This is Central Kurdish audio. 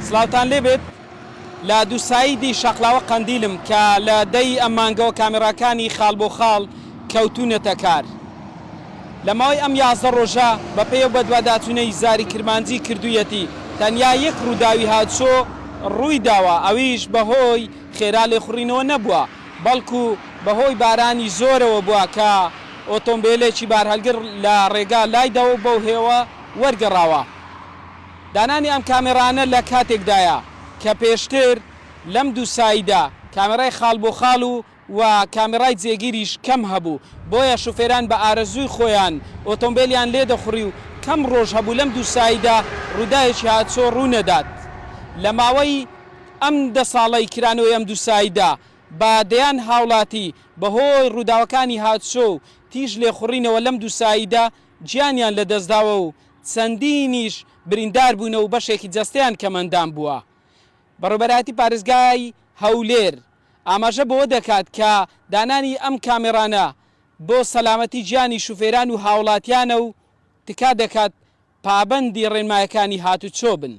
سلااوان لێبێت لە دووسایدی شەقلاوە قەندیلم کە لە دەی ئەم مانگەوە کامێراکانی خاڵ بۆ خاڵ کەوتونەتە کار. لە ماوەی ئەم 11 ڕۆژە بەپێ بە دوواداچوونەی زاری کرمانجی کردوویەتی تەنیا یەک ڕووداوی هاتچۆ ڕووی داوە، ئەویش بەهۆی خێرا لێخوڕینەوە نەبووە، بەڵکو بەهۆی بارانی زۆرەوە بووە کە ئۆتۆمبیلێکی بارهەلگر لە ڕێگا لایداوە بەو هێوە وەرگەڕاوە. دانانی ئەم کامێرانە لە کاتێکدایە کە پێشتر لەم دووسایدا کامێرای خاڵ بۆ خاڵ و کامێرای جێگیریش کەم هەبوو، بۆیە شوفێران بە ئارەزووی خۆیان ئۆتۆمبیلیان لێ دەخوڕی و کەم ڕۆژ هەبوو لەم دووسایدا ڕووداوێکی هاتچۆ ڕوو نەدات. لە ماوەی ئەم 10 ساڵەی کرانەوەی ئەم دووسایدا بە دەیان هاوڵاتی بەهۆی ڕووداوەکانی هاتچۆ و تیژ لێخوڕینەوە لەم دووسایدا گیانیان لەدەستداوە و چەندینیش بریندار بوونەوە و بەشێکی جەستەیان کەمەندان بووە. بەڕێوەبەرایەتی پارێزگای هەولێر ئاماژە بەوە دەکات کە دانانی ئەم کامێرانە بۆ سەلامەتی گیانی شوفێران و هاوڵاتیانە و تکا دەکات پابەندی ڕێنمایەکانی هاتوچۆ بن.